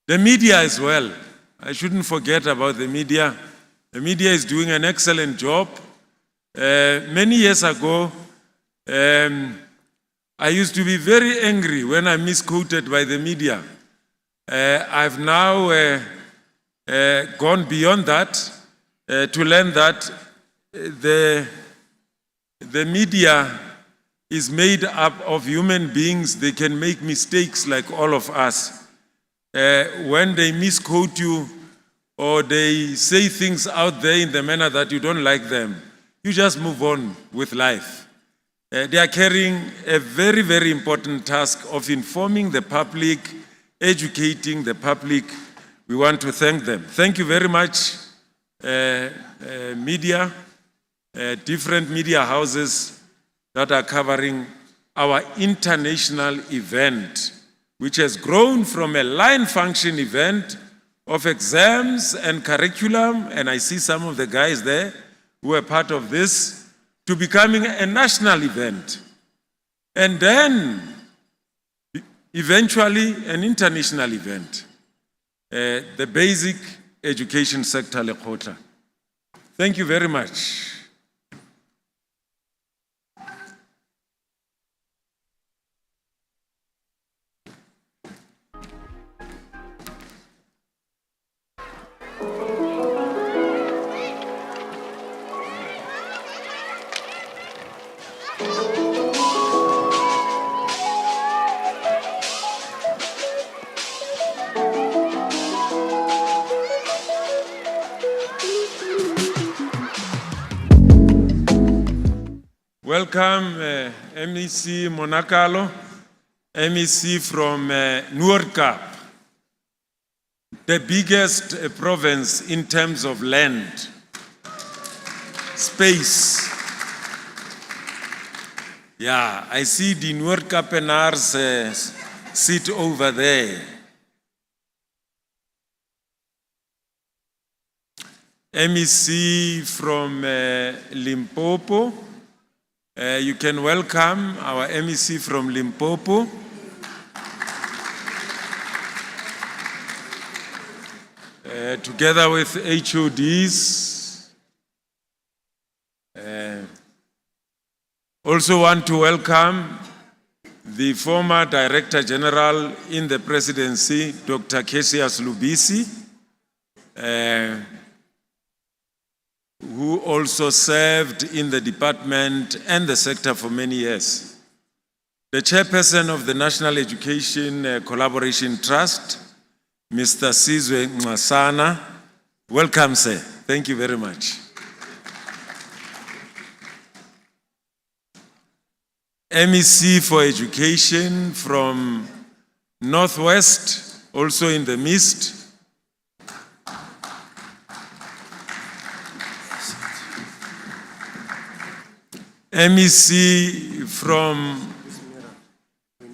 The media as well. I shouldn't forget about the media. The media is doing an excellent job. Many years ago, I used to be very angry when I'm misquoted by the media. I've now gone beyond that to learn that the media is made up of human beings. They can make mistakes like all of us. When they misquote you or they say things out there in the manner that you don't like them, you just move on with life. They are carrying a very, very important task of informing the public, educating the public. We want to thank them. Thank you very much, media, different media houses that are covering our international event, which has grown from a line function event of exams and curriculum, and I see some of the guys there who are part of this, to becoming a national event, and then eventually an international event, the basic education sector, Lekgotla. Thank you very much. Welcome, MEC Monakalo, MEC from Noord-Kaap, the biggest province in terms of land, space. Yeah, I see the Noord-Kaapenaars sit over there. MEC from Limpopo. You can welcome our MEC from Limpopo. Together with HODs. Also want to welcome the former Director General in the Presidency, Dr. Cassius Lubisi, who also served in the department and the sector for many years. The chairperson of the National Education Collaboration Trust, Mr. Sizwe Nxasana. Welcome, sir. Thank you very much. MEC for Education from Northwest, also in the midst. MEC from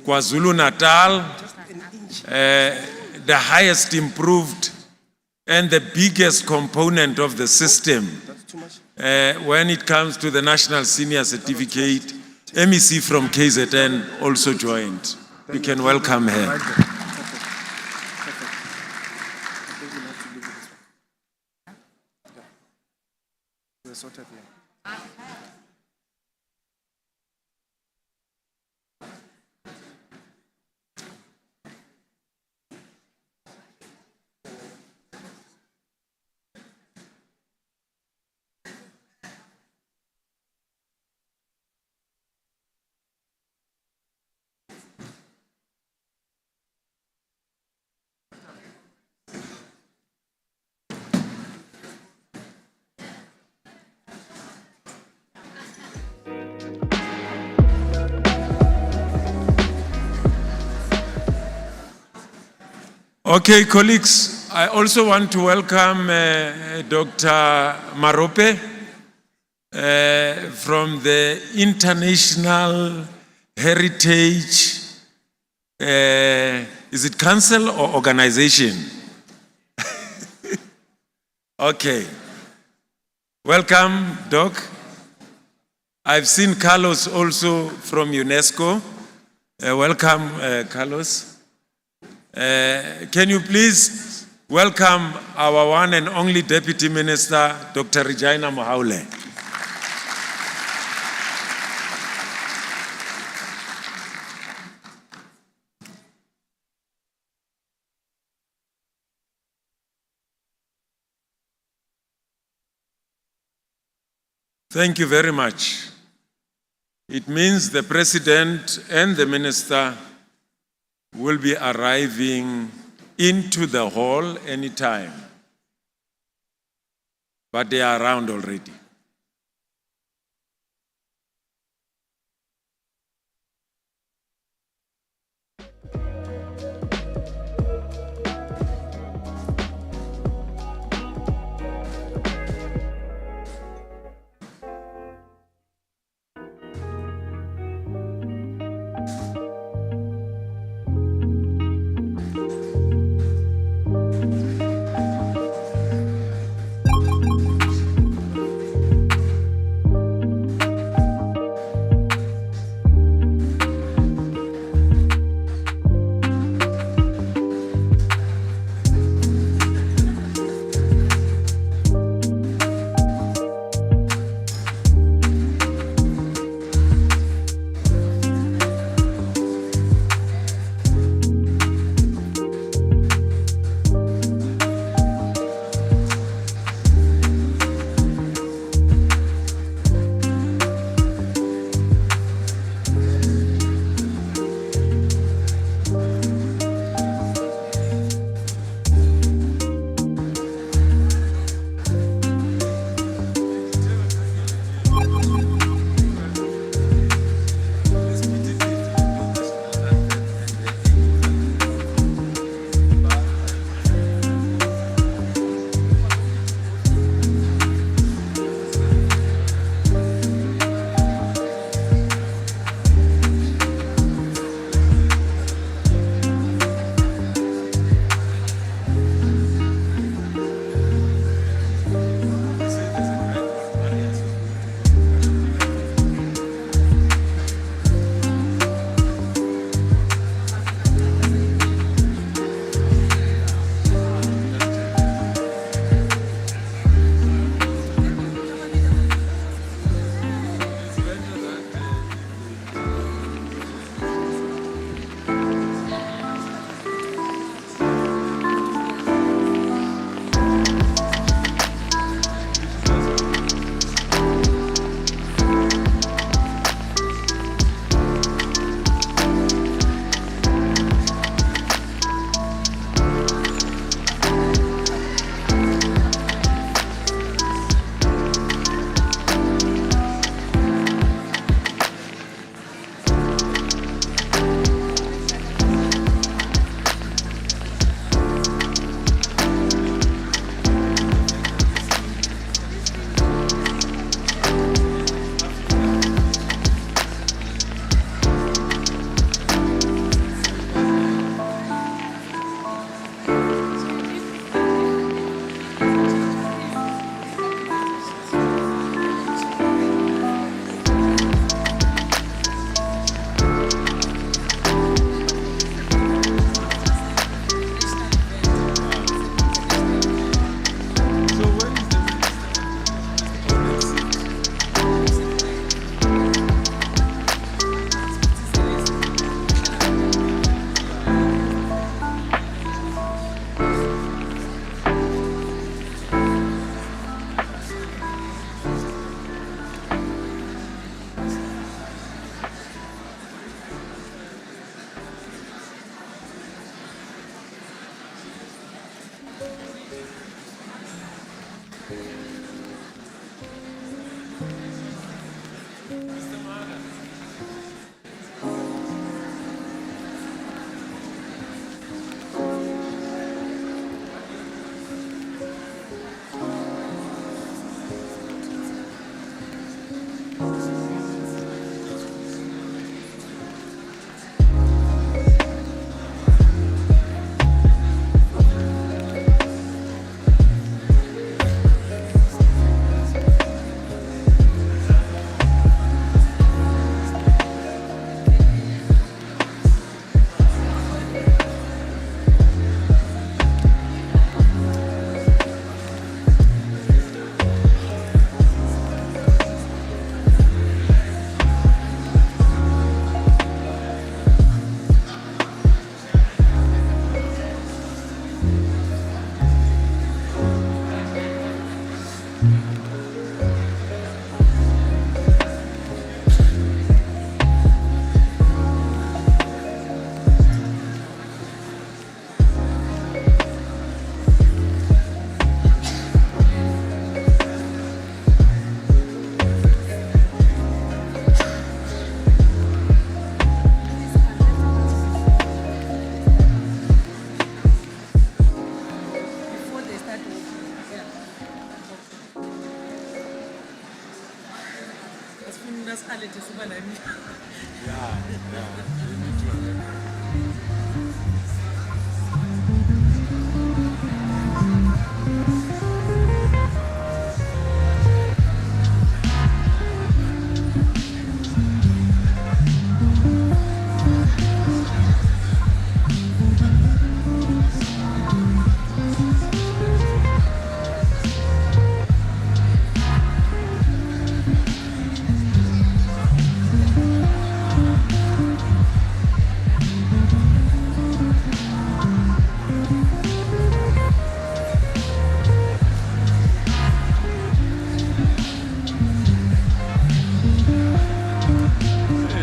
KwaZulu-Natal, the highest improved and the biggest component of the system when it comes to the National Senior Certificate. MEC from KZN also joined. You can welcome her. Okay, colleagues, I also want to welcome Dr. Marope from the International Heritage, is it council or organization? Okay. Welcome, Doc. I've seen Carlos also from UNESCO. Welcome, Carlos. Can you please welcome our one and only Deputy Minister, Dr. Regina Mohaule. Thank you very much. It means the President and the Minister will be arriving into the hall anytime, but they are around already.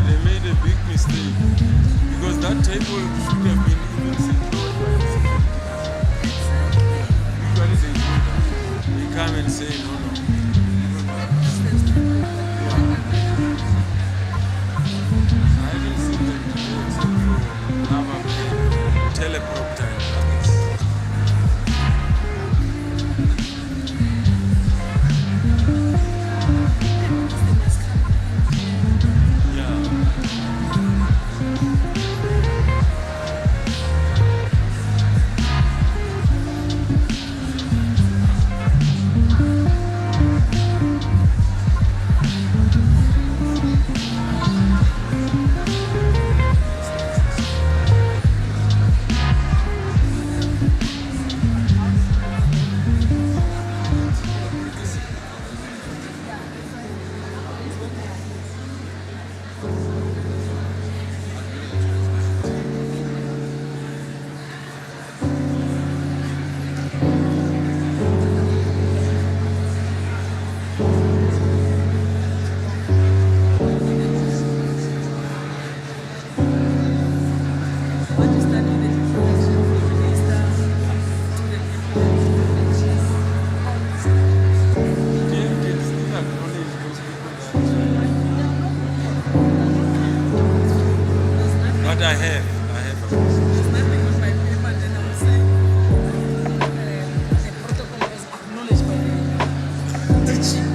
They made a big mistake because that table should have been even secured by the security. Usually they do that. They come and say, no, no. I haven't seen them today except for rubber band, teleprompter and others. But I have. There's nothing on my paper, then I will say the protocol was acknowledged by the chief.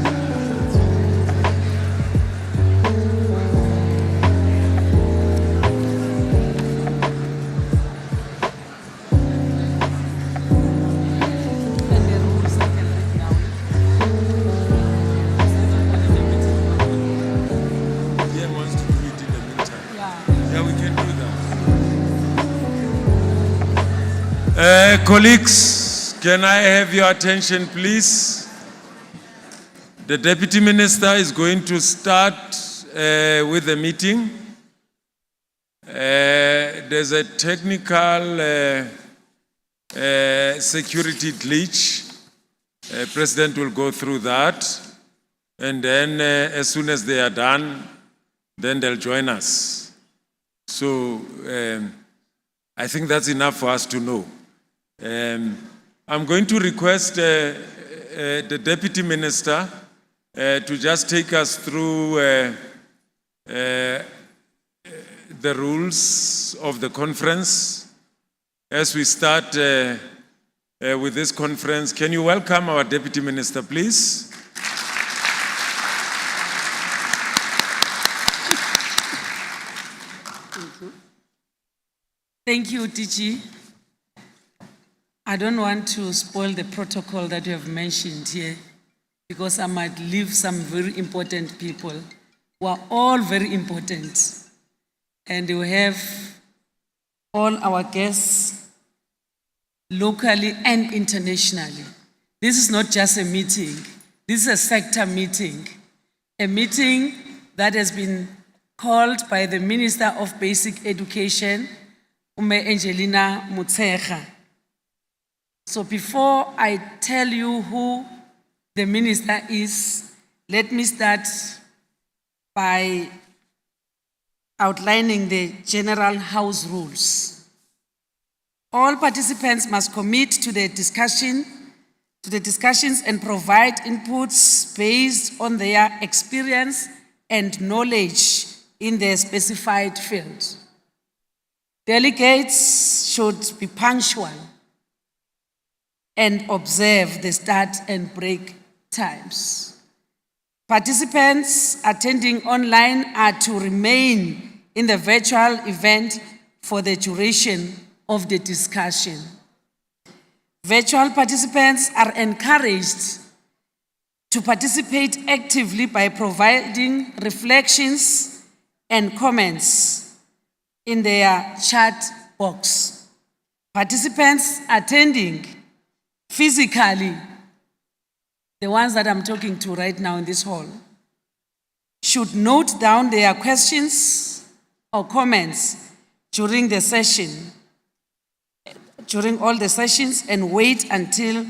And the rules I can read now. Ian wants to do it in the meantime. Yeah. Yeah, we can do that. Colleagues, can I have your attention, please? The Deputy Minister is going to start with the meeting. There's a technical security glitch. President will go through that. And then as soon as they are done, then they'll join us. So I think that's enough for us to know. I'm going to request the Deputy Minister to just take us through the rules of the conference. As we start with this conference, can you welcome our Deputy Minister, please? Thank you, DG. I don't want to spoil the protocol that you have mentioned here because I might leave some very important people who are all very important. And we have all our guests locally and internationally. This is not just a meeting. This is a sector meeting. A meeting that has been called by the Minister of Basic Education, Ume Angelina Mutshekga. So before I tell you who the minister is, let me start by outlining the general house rules. All participants must commit to the discussions and provide inputs based on their experience and knowledge in their specified field. Delegates should be punctual and observe the start and break times. Participants attending online are to remain in the virtual event for the duration of the discussion. Virtual participants are encouraged to participate actively by providing reflections and comments in their chat box. Participants attending physically, the ones that I'm talking to right now in this hall, should note down their questions or comments during the session, during all the sessions, and wait until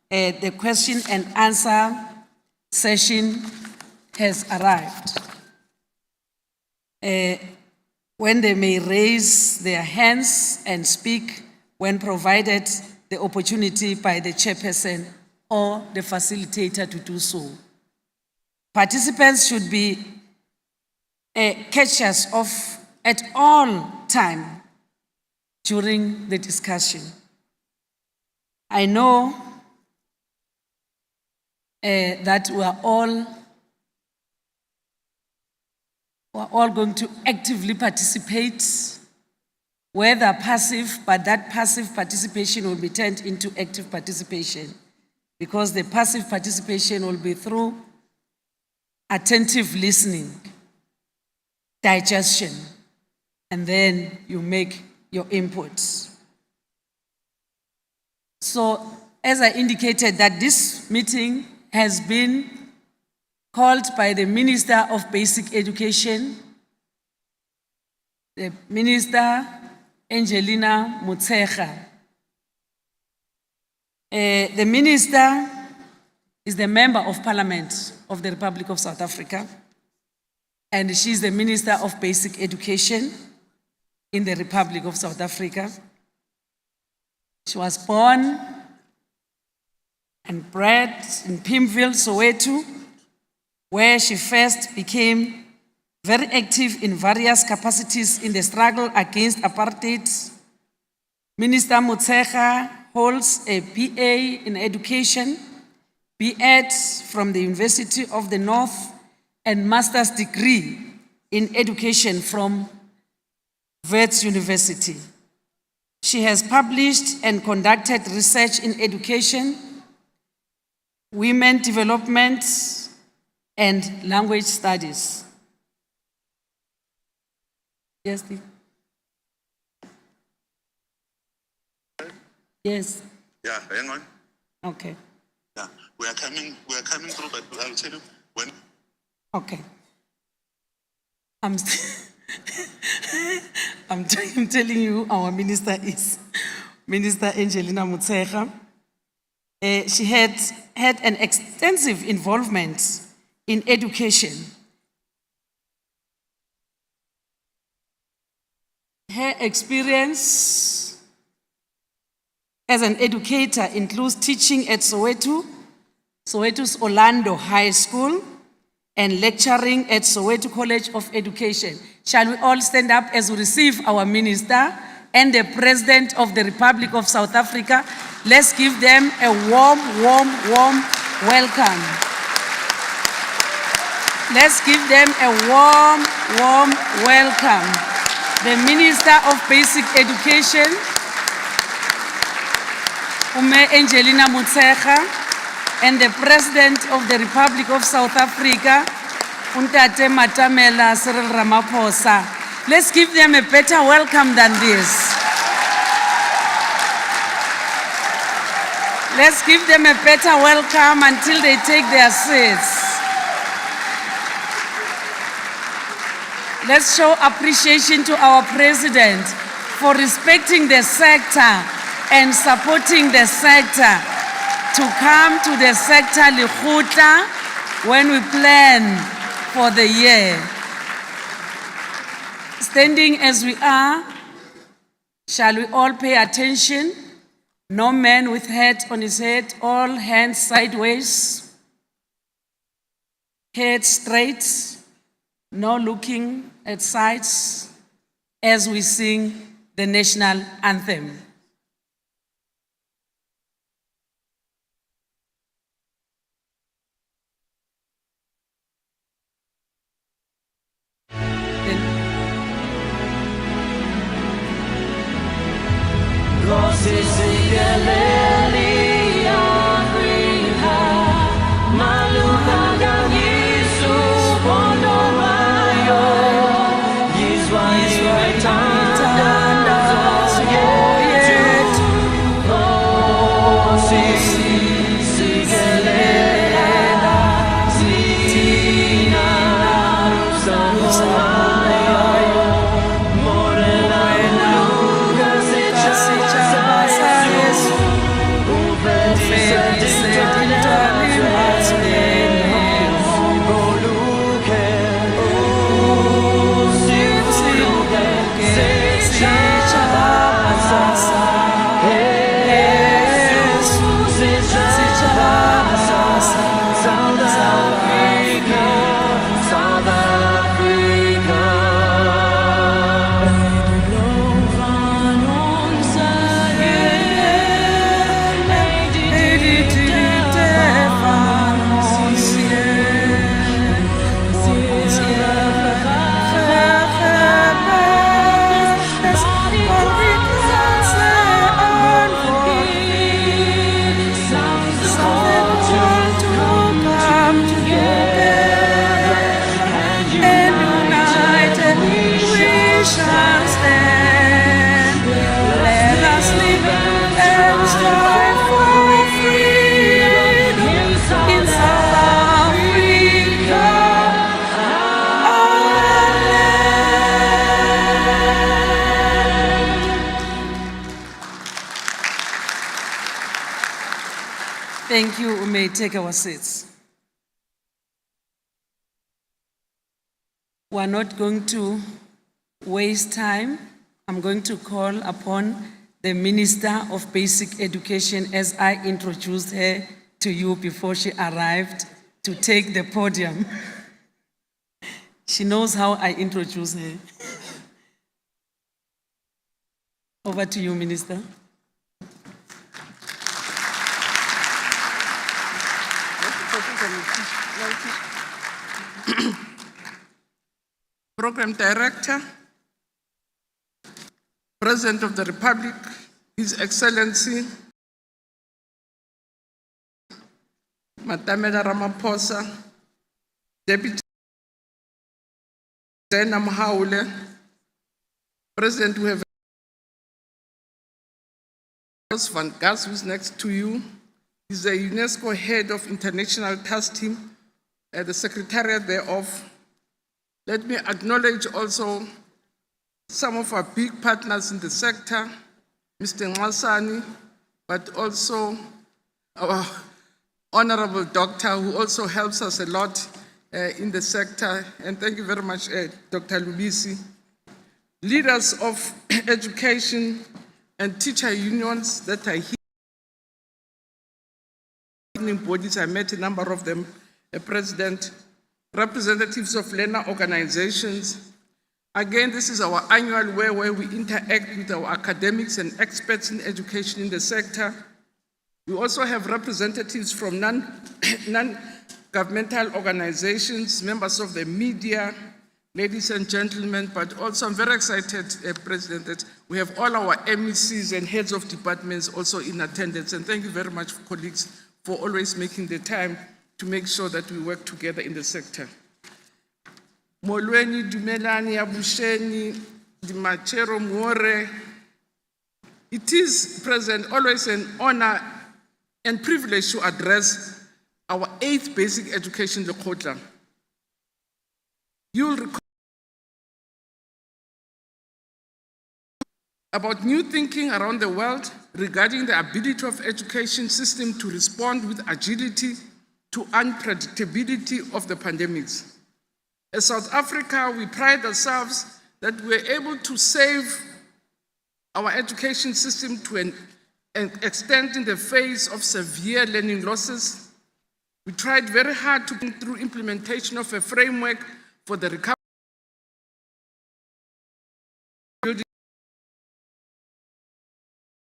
the question and answer session has arrived, when they may raise their hands and speak when provided the opportunity by the chairperson or the facilitator to do so. Participants should be catchers of at all time during the discussion. I know that we are all going to actively participate, whether passive, but that passive participation will be turned into active participation, because the passive participation will be through attentive listening, digestion, and then you make your inputs. So, as I indicated, that this meeting has been called by the Minister of Basic Education, the Minister Angelina Motshekga. The Minister is the Member of Parliament of the Republic of South Africa, and she's the Minister of Basic Education in the Republic of South Africa. She was born and bred in Pimville, Soweto, where she first became very active in various capacities in the struggle against apartheid. Minister Motshekga holds a BA in education, B.Ed from the University of the North, and master's degree in education from Wits University. She has published and conducted research in education, women development, and language studies. Yes, Steve? Yes. Yeah, hang on. Okay. Yeah, we are coming through, but I'll tell you when. Okay. I'm telling you, our minister is Minister Angelina Motshekga. She had an extensive involvement in education. Her experience as an educator includes teaching at Soweto's Orlando High School, and lecturing at Soweto College of Education. Shall we all stand up as we receive our minister and the President of the Republic of South Africa? Let's give them a warm welcome. Let's give them a warm welcome. The Minister of Basic Education, Angelina Motshekga, and the President of the Republic of South Africa, Untate Matamela Cyril Ramaphosa. Let's give them a better welcome than this. Let's give them a better welcome until they take their seats. Let's show appreciation to our President for respecting the sector and supporting the sector, to come to the sector Lekgotla when we plan for the year. Standing as we are, shall we all pay attention? No man with hat on his head, all hands sideways, head straight, no looking at sides, as we sing the national anthem. Thank you. We may take our seats. We're not going to waste time. I'm going to call upon the Minister of Basic Education, as I introduced her to you before she arrived, to take the podium. She knows how I introduce her. Over to you, Minister. Program Director, President of the Republic, His Excellency, Matamela Ramaphosa, Deputy Zena Mahaule, President, we have Van Gas, who's next to you. He's the UNESCO Head of International Task Team at the Secretariat thereof. Let me acknowledge also some of our big partners in the sector, Mr. Ngasani, but also our honorable doctor who also helps us a lot in the sector. And thank you very much, Dr. Lubisi. Leaders of education and teacher unions that are here. Bodies, I met a number of them, President, representatives of learner organizations. Again, this is our annual where we interact with our academics and experts in education in the sector. We also have representatives from non-governmental organizations, members of the media, ladies and gentlemen, but also I'm very excited, President, that we have all our MECs and heads of departments also in attendance. And thank you very much, colleagues, for always making the time to make sure that we work together in the sector. Molweni, Dumelani, Abusheni, Dimachero, Muore. It is, President, always an honor and privilege to address our 8th basic education Lekgotla. You'll recall about new thinking around the world regarding the ability of education system to respond with agility to unpredictability of the pandemics. As South Africa, we pride ourselves that we're able to save our education system to an extent in the face of severe learning losses. We tried very hard to think through implementation of a framework for the recovery,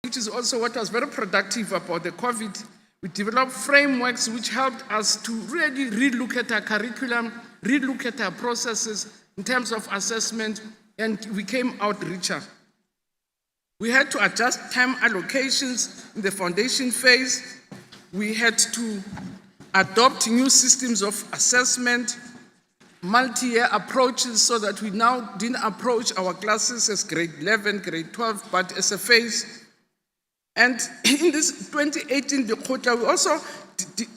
which is also what was very productive about the COVID. We developed frameworks which helped us to really relook at our curriculum, relook at our processes in terms of assessment, and we came out richer. We had to adjust time allocations in the foundation phase. We had to adopt new systems of assessment, multi-year approaches, so that we now didn't approach our classes as grade 11, grade 12, but as a phase. And in this 2018 Lekgotla, we also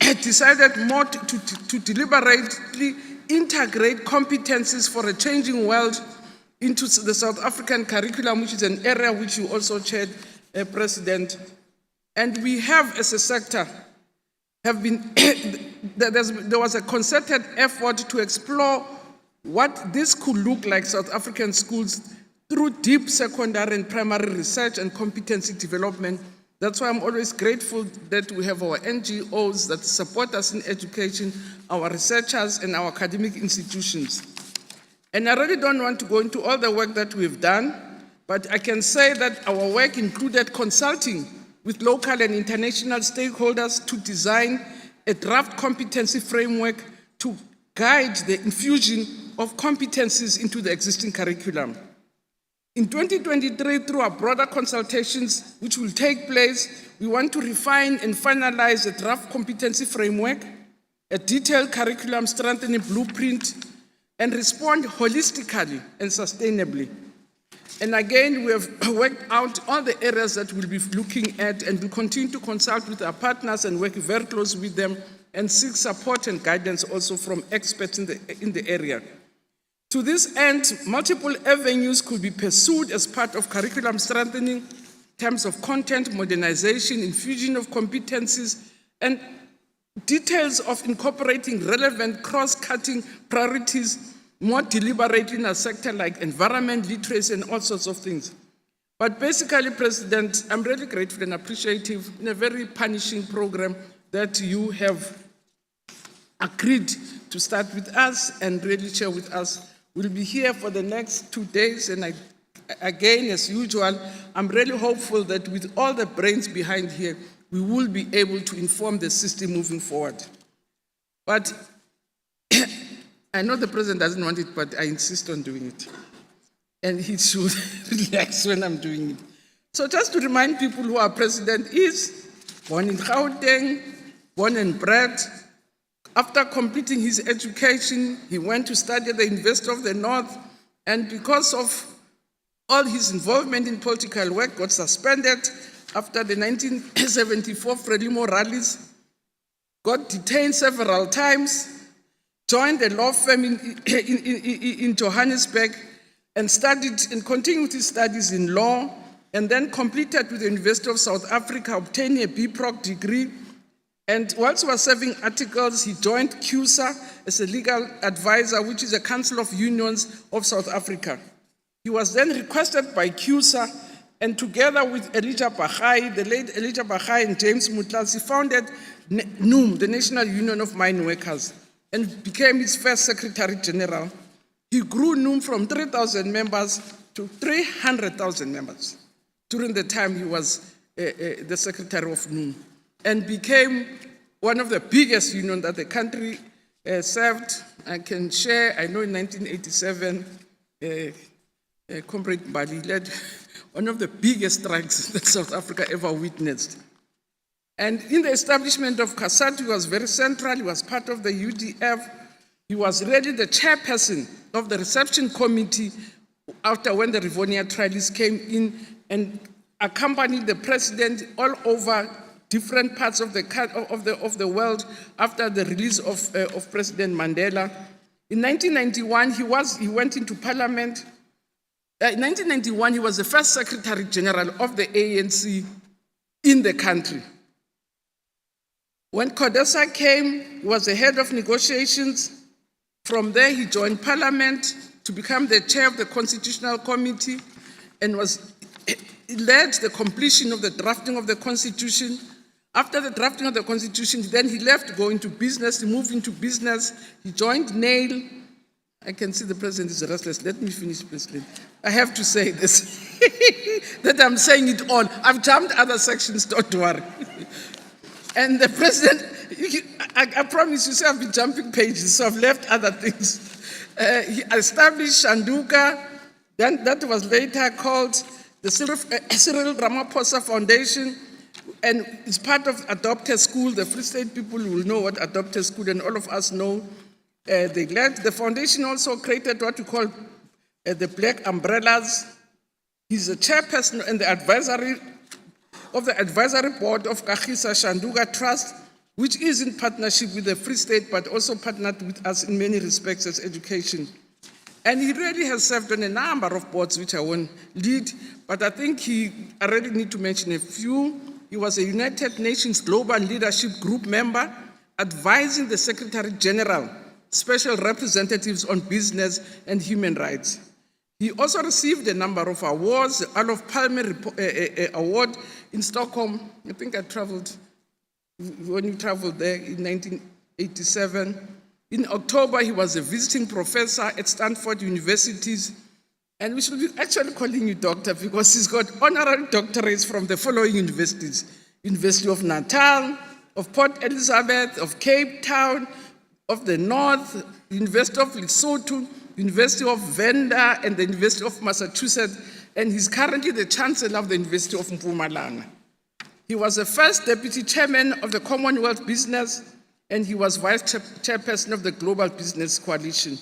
decided more to deliberately integrate competencies for a changing world into the South African curriculum, which is an area which you also chaired, President. And we have, as a sector, have been, there was a concerted effort to explore what this could look like, South African schools, through deep secondary and primary research and competency development. That's why I'm always grateful that we have our NGOs that support us in education, our researchers and our academic institutions. And I really don't want to go into all the work that we've done, but I can say that our work included consulting with local and international stakeholders to design a draft competency framework to guide the infusion of competencies into the existing curriculum. In 2023, through our broader consultations, which will take place, we want to refine and finalize a draft competency framework, a detailed curriculum strengthening blueprint, and respond holistically and sustainably. And again, we have worked out all the areas that we'll be looking at, and we'll continue to consult with our partners and work very closely with them and seek support and guidance also from experts in the area. To this end, multiple avenues could be pursued as part of curriculum strengthening in terms of content, modernization, infusion of competencies, and details of incorporating relevant cross-cutting priorities more deliberately in a sector like environment, literacy, and all sorts of things. But basically, President, I'm really grateful and appreciative in a very punishing program that you have agreed to start with us and really share with us. We'll be here for the next 2 days, and again, as usual, I'm really hopeful that with all the brains behind here, we will be able to inform the system moving forward. But I know the President doesn't want it, but I insist on doing it. And he should relax when I'm doing it. So just to remind people who our President is, born in Gauteng, born and bred. After completing his education, he went to study at the University of the North, and because of all his involvement in political work, got suspended after the 1974 Frelimo rallies, got detained several times, joined a law firm in Johannesburg, and studied and continued his studies in law, and then completed with the University of South Africa, obtaining a BProc degree. And whilst he was serving articles, he joined CUSA as a legal advisor, which is a Council of Unions of South Africa. He was then requested by CUSA, and together with Elijah Bahai, the late Elijah Bahai and James Mutlasi, founded NUM, the National Union of Mine Workers, and became its first Secretary General. He grew NUM from 3,000 members to 300,000 members during the time he was the Secretary of NUM, and became one of the biggest unions that the country served. I can share, I know in 1987, Comrade Bali led one of the biggest strikes that South Africa ever witnessed. And in the establishment of CASAT, he was very central. He was part of the UDF. He was really the chairperson of the reception committee after when the Rivonia trialists came in, and accompanied the president all over different parts of the world after the release of President Mandela. In 1991, he went into parliament. In 1991, he was the first Secretary General of the ANC in the country. When CODESA came, he was the head of negotiations. From there, he joined parliament to become the chair of the Constitutional Committee, and led the completion of the drafting of the Constitution. After the drafting of the Constitution, then he left to go into business. He moved into business. He joined NAIL. I can see the President is restless. Let me finish, President. I have to say this, that I'm saying it all. I've jumped other sections, don't worry. And the President, I promise you, say I've been jumping pages, so I've left other things. He established Shanduka, then that was later called the Cyril Ramaphosa Foundation, and it's part of Adopt a School. The Free State people will know what Adopt a School, and all of us know. The foundation also created what we call the Black Umbrellas. He's the chairperson and the advisory board of Kagiso Shanduga Trust, which is in partnership with the Free State, but also partnered with us in many respects as education. And he really has served on a number of boards, which I won't lead, but I think I really need to mention a few. He was a United Nations Global Leadership Group member, advising the Secretary General, special representatives on business and human rights. He also received a number of awards, the Olof Palme Award in Stockholm. I think I traveled, when you traveled there in 1987. In October, he was a visiting professor at Stanford University. And we should be actually calling you doctor because he's got honorary doctorates from the following universities: University of Natal, of Port Elizabeth, of Cape Town, of the North, University of Lesotho, University of Venda, and the University of Massachusetts, and he's currently the Chancellor of the University of Mpumalanga. He was the first Deputy Chairman of the Commonwealth Business, and he was Vice Chairperson of the Global Business Coalition.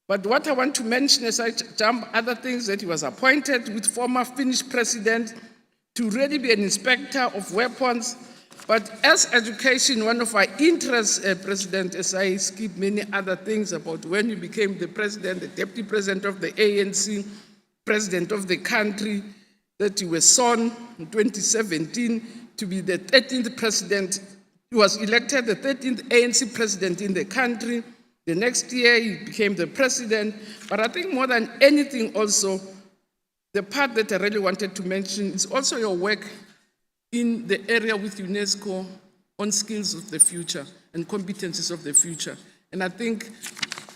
But what I want to mention as I jump other things, that he was appointed with former Finnish president to really be an inspector of weapons. But as education, one of our interests, President, as I skip many other things about when you became the president, the deputy president of the ANC, president of the country, that you were sworn in 2017 to be the 13th president. He was elected the 13th ANC president in the country. The next year, he became the president. But I think more than anything also, the part that I really wanted to mention is also your work in the area with UNESCO on skills of the future and competencies of the future. And I think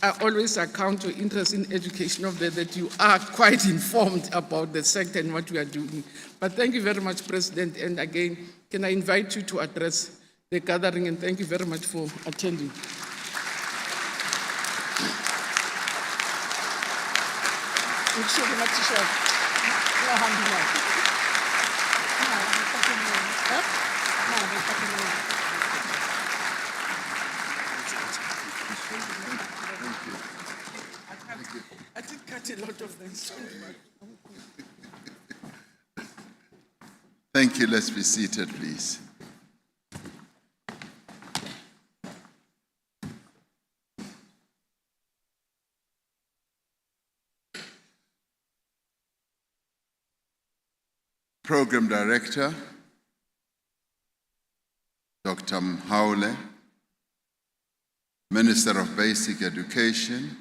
I always account your interest in education of that you are quite informed about the sector and what we are doing. But thank you very much, President. And again, can I invite you to address the gathering, and thank you very much for attending. I did cut a lot of things. Thank you. Let's be seated, please. Program Director, Dr. Mhaule, Minister of Basic Education,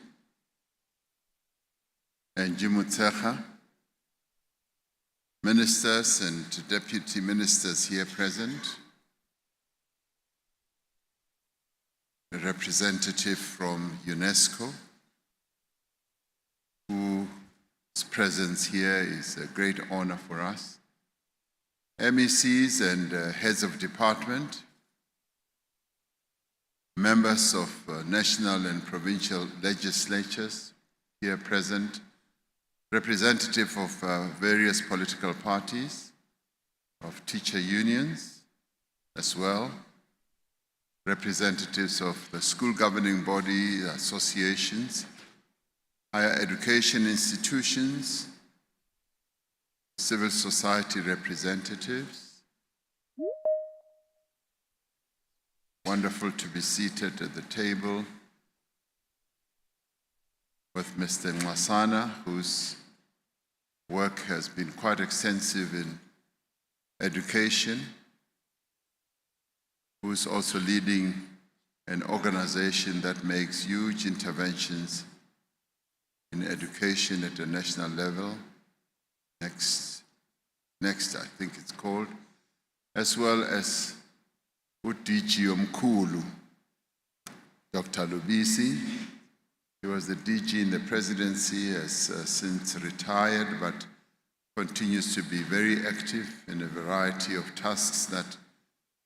and Jimutsecha, ministers and deputy ministers here present, a representative from UNESCO, whose presence here is a great honor for us, MECs and heads of department, members of national and provincial legislatures here present, representative of various political parties, of teacher unions as well, representatives of the school governing body associations, higher education institutions, civil society representatives. Wonderful to be seated at the table with Mr. Mwasana, whose work has been quite extensive in education, who's also leading an organization that makes huge interventions in education at a national level. Next, I think it's called, as well as uDG Omkhulu, Dr. Lubisi. He was the DG in the presidency, has since retired, but continues to be very active in a variety of tasks that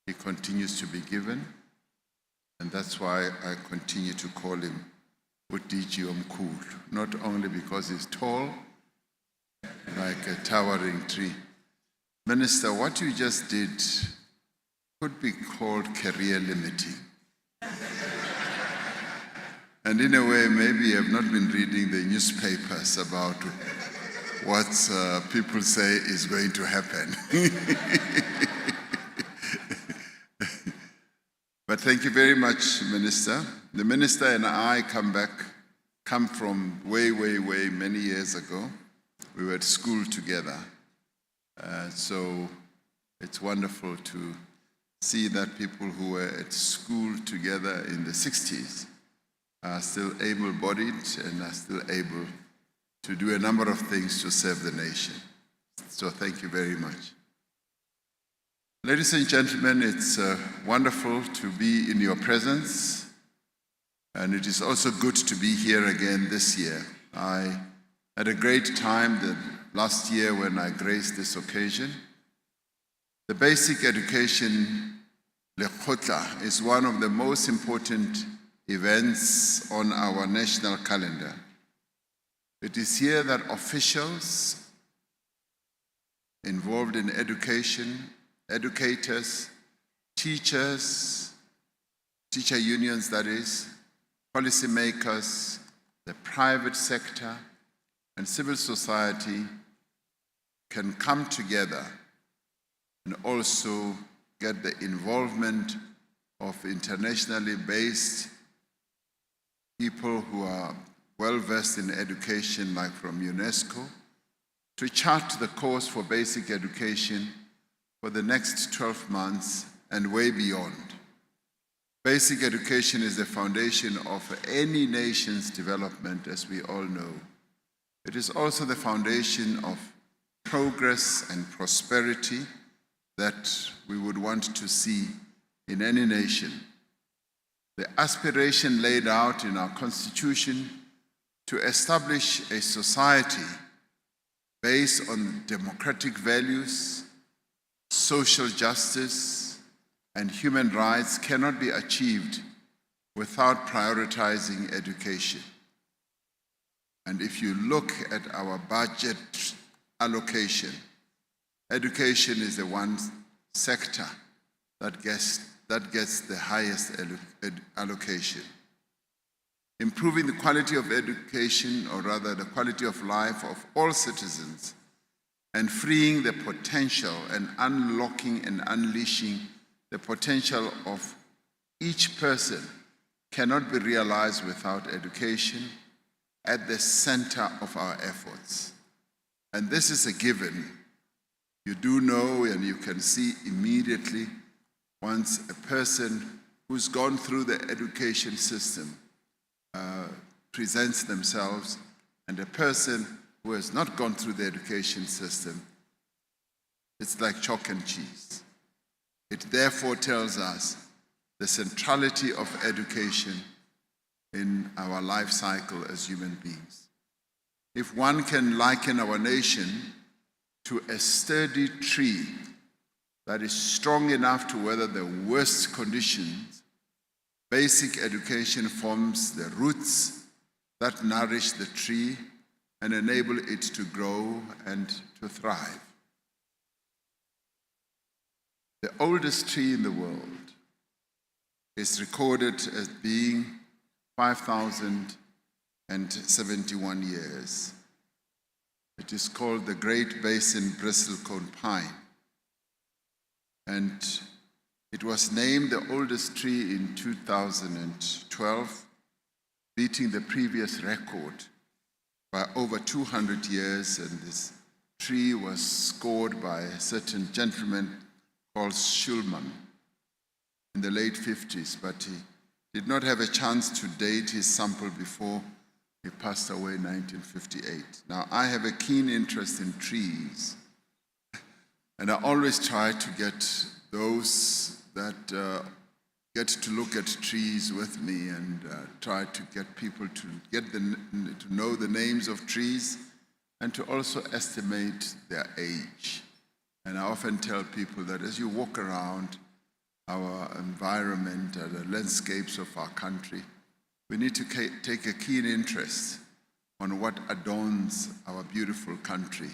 he continues to be given. And that's why I continue to call him uDG Omkhulu, not only because he's tall like a towering tree. Minister, what you just did could be called career limiting. And in a way, maybe you have not been reading the newspapers about what people say is going to happen. But thank you very much, Minister. The Minister and I come from way many years ago. We were at school together. So it's wonderful to see that people who were at school together in the 60s are still able-bodied and are still able to do a number of things to serve the nation. So thank you very much. Ladies and gentlemen, it's wonderful to be in your presence, and it is also good to be here again this year. I had a great time last year when I graced this occasion. The basic education, Lekgotla, is one of the most important events on our national calendar. It is here that officials involved in education, educators, teachers, teacher unions that is, policymakers, the private sector, and civil society can come together and also get the involvement of internationally based people who are well-versed in education, like from UNESCO, to chart the course for basic education for the next 12 months and way beyond. Basic education is the foundation of any nation's development, as we all know. It is also the foundation of progress and prosperity that we would want to see in any nation. The aspiration laid out in our Constitution to establish a society based on democratic values, social justice, and human rights cannot be achieved without prioritizing education. And if you look at our budget allocation, education is the one sector that gets the highest allocation. Improving the quality of education, or rather the quality of life of all citizens, and freeing the potential and unlocking and unleashing the potential of each person cannot be realized without education at the center of our efforts. And this is a given. You do know, and you can see immediately once a person who's gone through the education system presents themselves, and a person who has not gone through the education system, it's like chalk and cheese. It therefore tells us the centrality of education in our life cycle as human beings. If one can liken our nation to a sturdy tree that is strong enough to weather the worst conditions, basic education forms the roots that nourish the tree and enable it to grow and to thrive. The oldest tree in the world is recorded as being 5,071 years. It is called the Great Basin bristlecone pine. And it was named the oldest tree in 2012, beating the previous record by over 200 years. And this tree was scored by a certain gentleman called Schulman in the late 50s, but he did not have a chance to date his sample before he passed away in 1958. Now, I have a keen interest in trees, and I always try to get those that get to look at trees with me and try to get people to to know the names of trees and to also estimate their age. And I often tell people that as you walk around our environment and the landscapes of our country, we need to take a keen interest on what adorns our beautiful country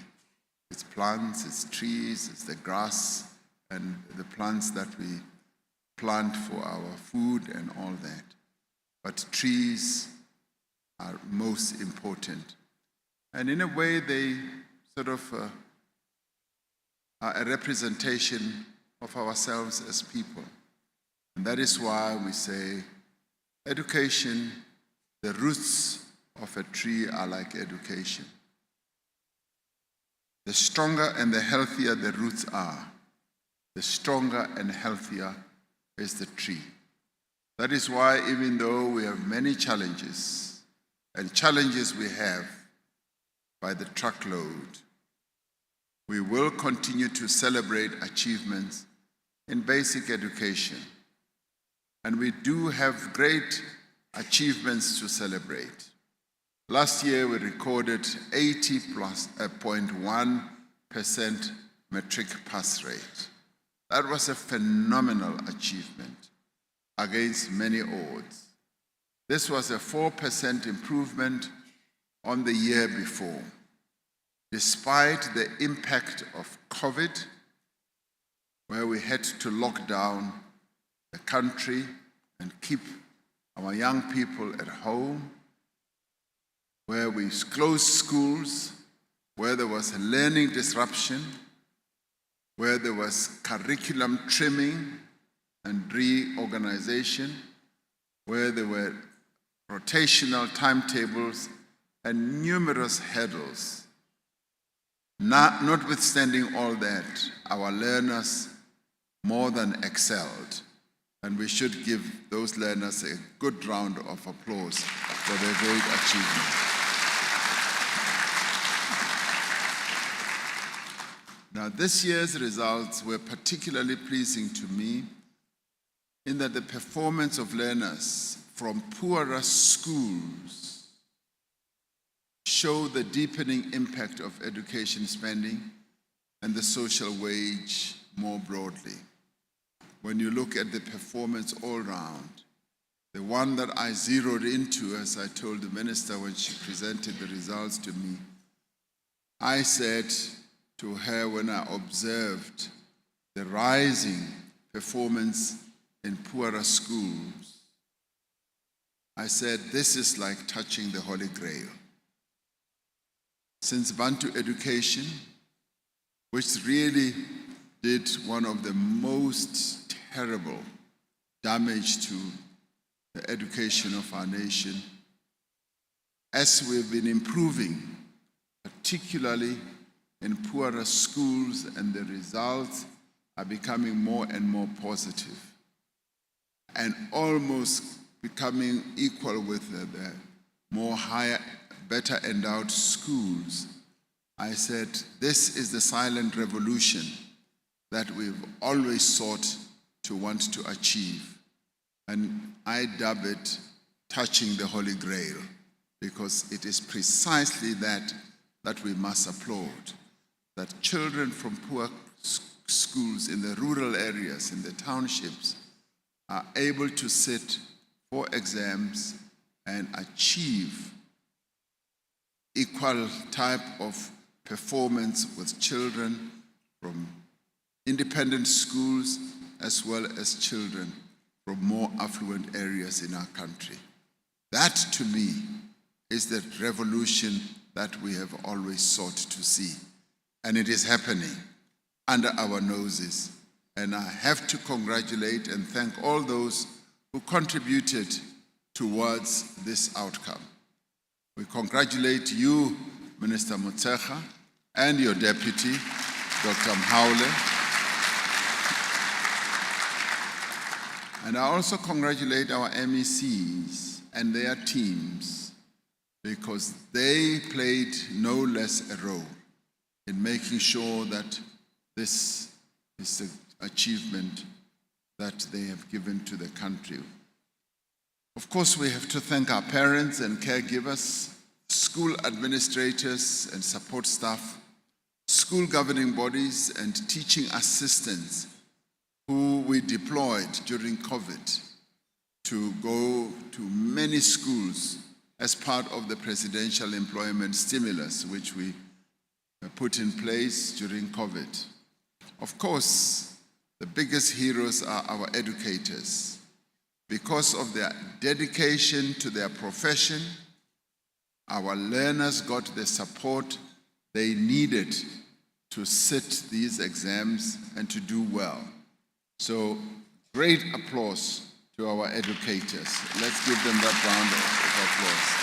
It's plants, it's trees, it's the grass, and the plants that we plant for our food and all that. But trees are most important. And in a way, they sort of are a representation of ourselves as people. And that is why we say education, the roots of a tree are like education. The stronger and the healthier the roots are, the stronger and healthier is the tree. That is why, even though we have many challenges, and challenges we have by the truckload, we will continue to celebrate achievements in basic education. And we do have great achievements to celebrate. Last year, we recorded 80.1% matric pass rate. That was a phenomenal achievement against many odds. This was a 4% improvement on the year before, despite the impact of COVID, where we had to lock down the country and keep our young people at home, where we closed schools, where there was a learning disruption, where there was curriculum trimming and reorganization, where there were rotational timetables and numerous hurdles. Notwithstanding all that, our learners more than excelled, and we should give those learners a good round of applause for their great achievement. Now, this year's results were particularly pleasing to me in that the performance of learners from poorer schools show the deepening impact of education spending and the social wage more broadly. When you look at the performance all round, the one that I zeroed into, as I told the minister when she presented the results to me, I said to her when I observed the rising performance in poorer schools, I said, this is like touching the Holy Grail. Since Bantu education, which really did one of the most terrible damage to the education of our nation, as we've been improving, particularly in poorer schools, and the results are becoming more and more positive and almost becoming equal with the more higher, better endowed schools. I said, this is the silent revolution that we've always sought to want to achieve. And I dub it touching the Holy Grail, because it is precisely that we must applaud. That children from poor schools in the rural areas, in the townships, are able to sit for exams and achieve equal type of performance with children from independent schools as well as children from more affluent areas in our country. That, to me, is the revolution that we have always sought to see. And it is happening under our noses. And I have to congratulate and thank all those who contributed towards this outcome. We congratulate you, Minister Motshekga, and your deputy, Dr. Mhaule. And I also congratulate our MECs and their teams, because they played no less a role in making sure that this is the achievement that they have given to the country. Of course, we have to thank our parents and caregivers, school administrators and support staff, school governing bodies and teaching assistants who we deployed during COVID to go to many schools as part of the presidential employment stimulus, which we put in place during COVID. Of course, the biggest heroes are our educators. Because of their dedication to their profession, our learners got the support they needed to sit these exams and to do well. So, great applause to our educators. Let's give them that round of applause.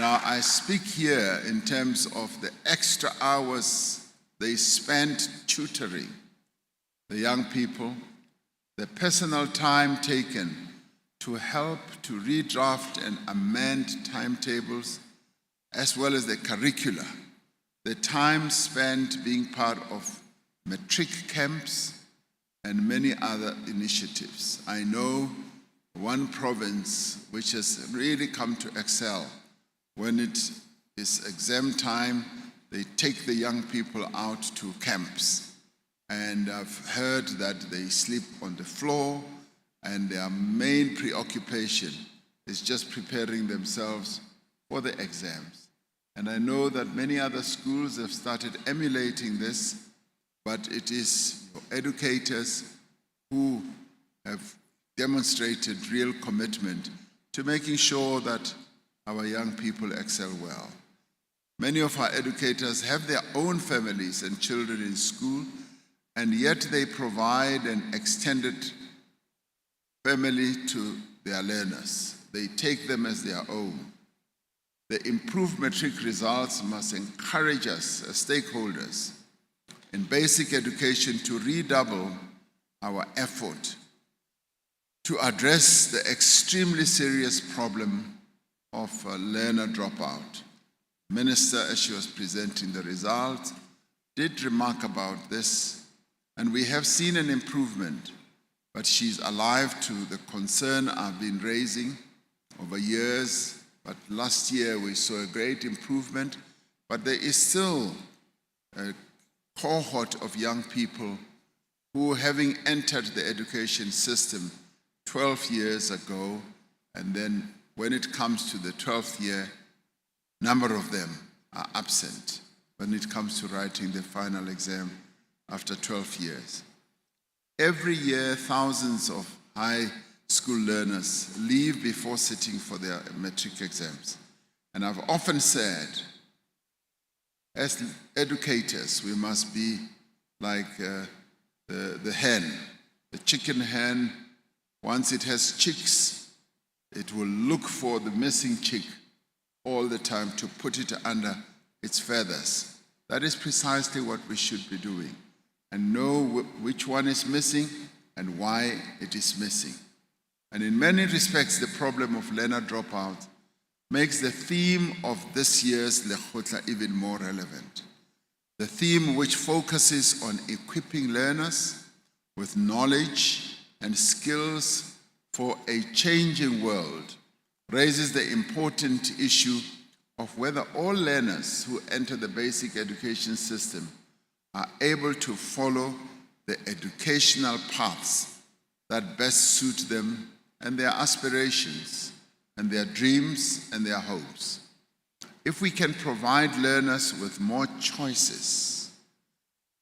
Now, I speak here in terms of the extra hours they spent tutoring the young people, the personal time taken to help to redraft and amend timetables, as well as the curricula, the time spent being part of matric camps, and many other initiatives. I know one province which has really come to excel. When it is exam time, they take the young people out to camps. And I've heard that they sleep on the floor, and their main preoccupation is just preparing themselves for the exams. And I know that many other schools have started emulating this, but it is educators who have demonstrated real commitment to making sure that our young people excel well. Many of our educators have their own families and children in school, and yet they provide an extended family to their learners. They take them as their own. The improved matric results must encourage us as stakeholders in basic education to redouble our effort to address the extremely serious problem of learner dropout. Minister, as she was presenting the results, did remark about this, and we have seen an improvement, but she's alive to the concern I've been raising over years. But last year we saw a great improvement, but there is still a cohort of young people who, having entered the education system 12 years ago, and then when it comes to the 12th year, a number of them are absent when it comes to writing the final exam after 12 years. Every year, thousands of high school learners leave before sitting for their matric exams. And I've often said, as educators, we must be like the hen, the chicken hen. Once it has chicks, it will look for the missing chick all the time to put it under its feathers. That is precisely what we should be doing, and know which one is missing and why it is missing. And in many respects, the problem of learner dropout makes the theme of this year's Lekgotla even more relevant. The theme, which focuses on equipping learners with knowledge and skills for a changing world, raises the important issue of whether all learners who enter the basic education system are able to follow the educational paths that best suit them and their aspirations and their dreams and their hopes. If we can provide learners with more choices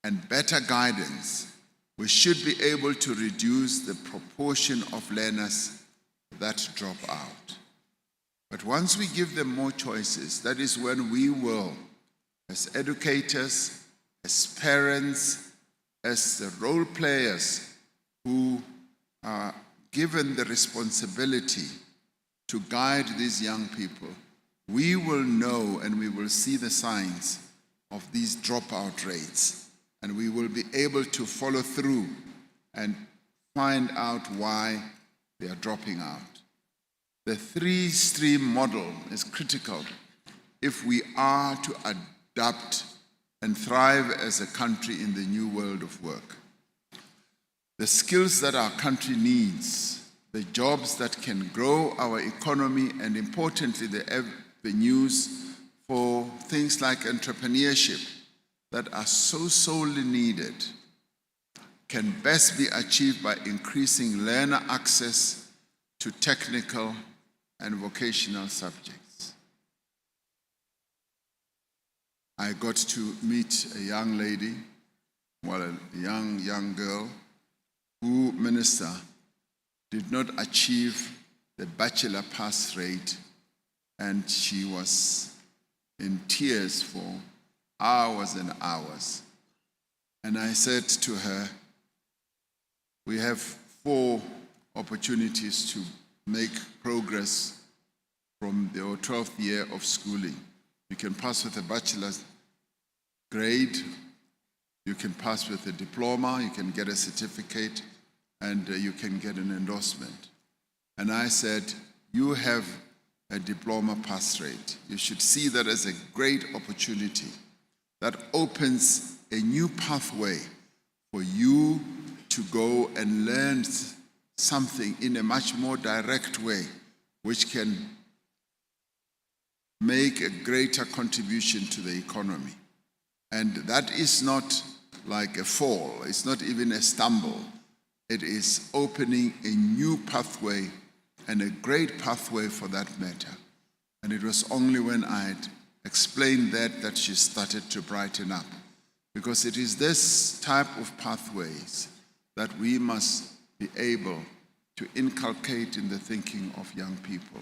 and better guidance, we should be able to reduce the proportion of learners that drop out. But once we give them more choices, that is when we will, as educators, as parents, as the role players who are given the responsibility to guide these young people, we will know and we will see the signs of these dropout rates, and we will be able to follow through and find out why they are dropping out. The three-stream model is critical if we are to adapt and thrive as a country in the new world of work. The skills that our country needs, the jobs that can grow our economy, and importantly, the avenues for things like entrepreneurship that are so sorely needed, can best be achieved by increasing learner access to technical and vocational subjects. I got to meet a young lady, well, a young girl, who, Minister, did not achieve the bachelor pass rate, and she was in tears for hours and hours. And I said to her, we have 4 opportunities to make progress from your 12th year of schooling. You can pass with a bachelor's grade, you can pass with a diploma, you can get a certificate, and you can get an endorsement. And I said, you have a diploma pass rate. You should see that as a great opportunity that opens a new pathway for you to go and learn something in a much more direct way, which can make a greater contribution to the economy. And that is not like a fall, it's not even a stumble. It is opening a new pathway, and a great pathway for that matter. And it was only when I had explained that she started to brighten up. Because it is this type of pathways that we must be able to inculcate in the thinking of young people.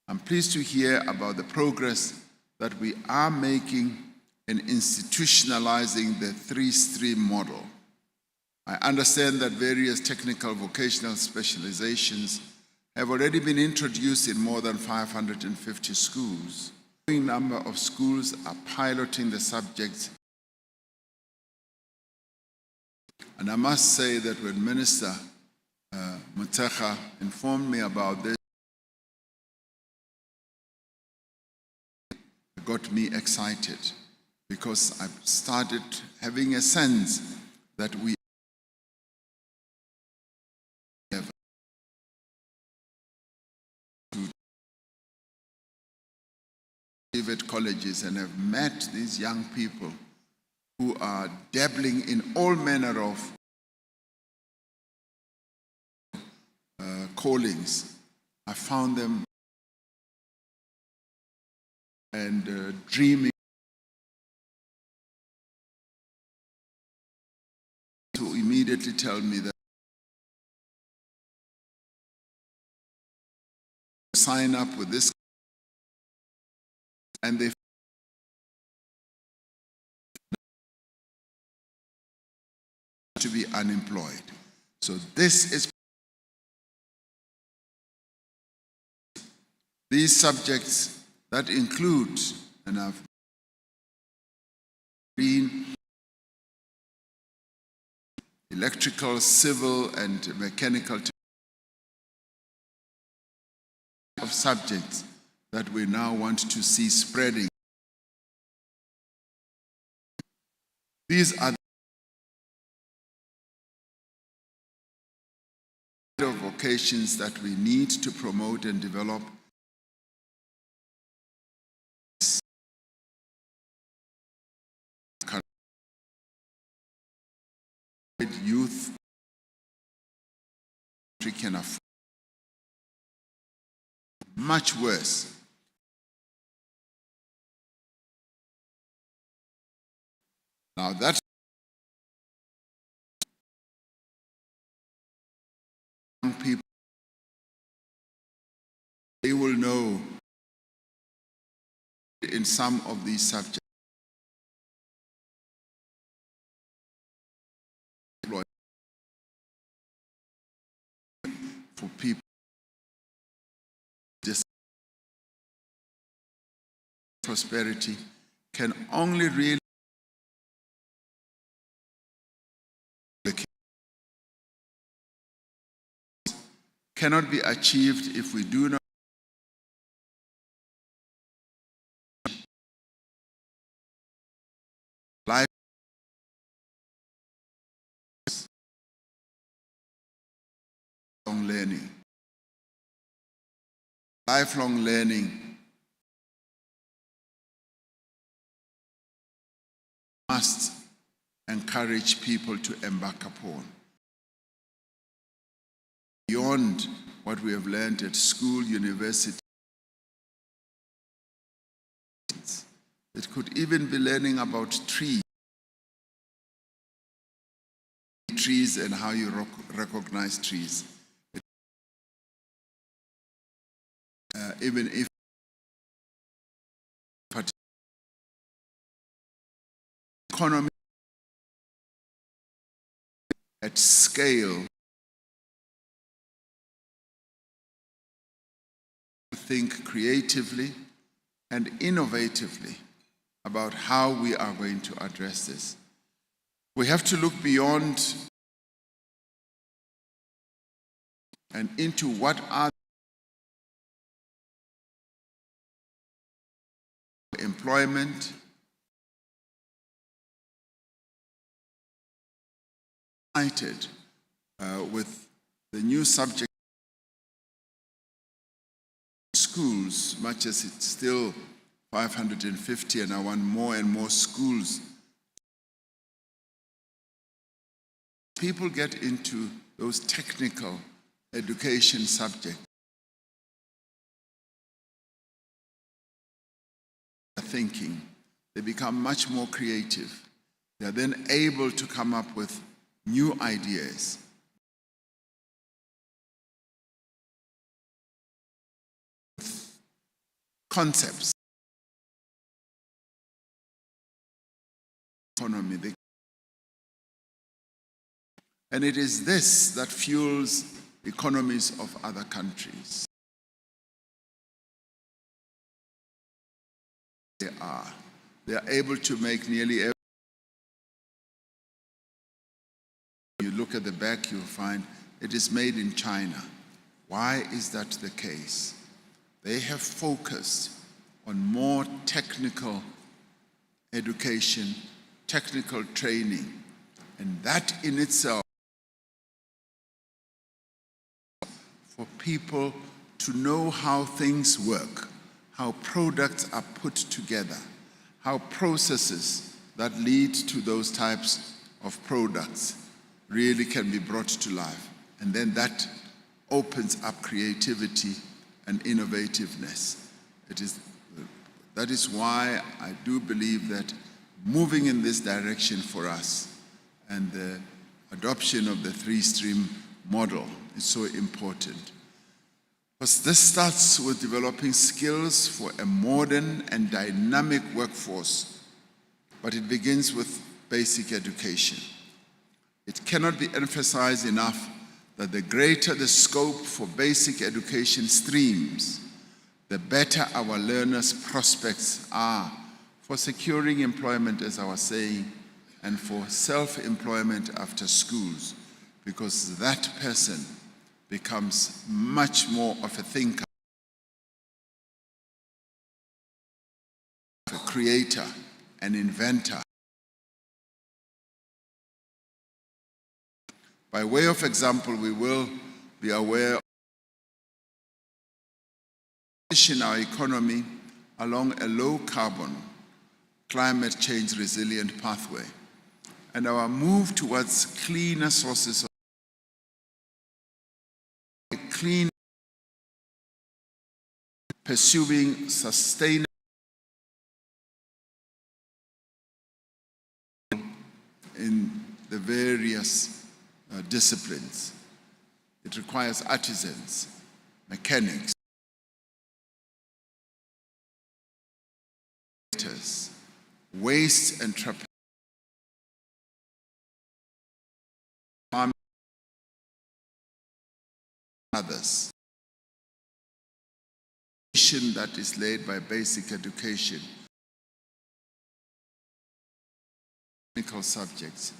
I'm pleased to hear about the progress that we are making in institutionalizing the 3-stream model. I understand that various technical vocational specializations have already been introduced in more than 550 schools. A growing number of schools are piloting the subjects. And I must say that when Minister Motshekga informed me about this, it got me excited, because I started having a sense that we have to private colleges and have met these young people who are dabbling in all manner of callings. I found them and dreaming to immediately tell me that sign up with this, and they to be unemployed. So this is these subjects that include, and I've been electrical, civil, and mechanical of subjects that we now want to see spreading. These are the vocations that we need to promote and develop. Youth can afford. Much worse. Now that's young people, they will know in some of these subjects. For people, this prosperity can only really cannot be achieved if we do not lifelong learning. Lifelong learning must encourage people to embark upon. Beyond what we have learned at school, university, It could even be learning about trees and how you recognize trees. Even if economy at scale, think creatively and innovatively about how we are going to address this. We have to look beyond and into what are employment, united with the new subject schools, much as it's still 550 and I want more and more schools. People get into those technical education subjects. Thinking, they become much more creative. They are then able to come up with new ideas. Concepts. Economy. And it is this that fuels economies of other countries. They are able to make nearly every. You look at the back, you'll find it is made in China. Why is that the case? They have focused on more technical education, technical training, and that in itself, for people to know how things work, how products are put together, how processes that lead to those types of products really can be brought to life. And then that opens up creativity and innovativeness. That is why I do believe that moving in this direction for us and the adoption of the three-stream model is so important. Because this starts with developing skills for a modern and dynamic workforce, but it begins with basic education. It cannot be emphasized enough that the greater the scope for basic education streams, the better our learners' prospects are for securing employment, as I was saying, and for self-employment after schools, because that person becomes much more of a thinker, a creator, an inventor. By way of example, we will be aware of our economy along a low-carbon, climate change resilient pathway, and our move towards cleaner sources of clean, pursuing sustainable in the various disciplines. It requires artisans, mechanics, waste and others. That is laid by basic education, technical subjects,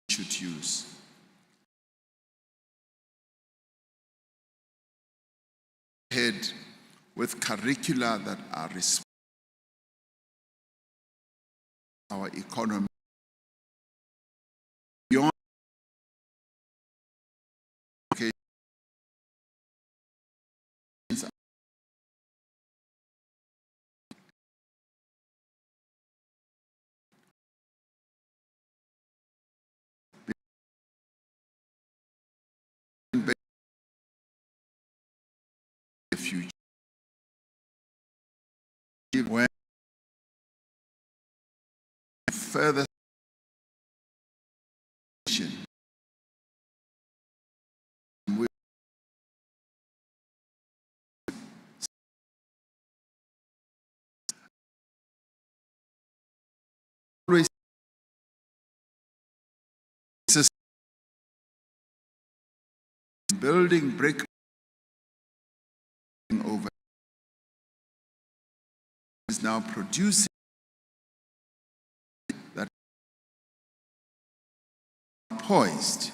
should use. Head with curricula that are our economy beyond the future. further always building brick over is now producing that poised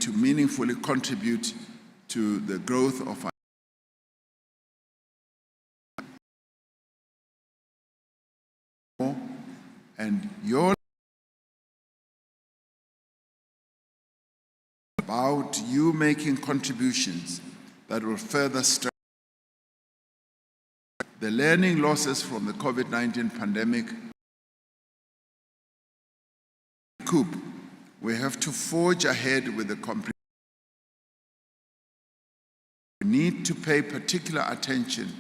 to meaningfully contribute to the growth of our and your about you making contributions that will further strengthen the learning losses from the COVID-19 pandemic. We have to forge ahead with the comprehensive. We need to pay particular attention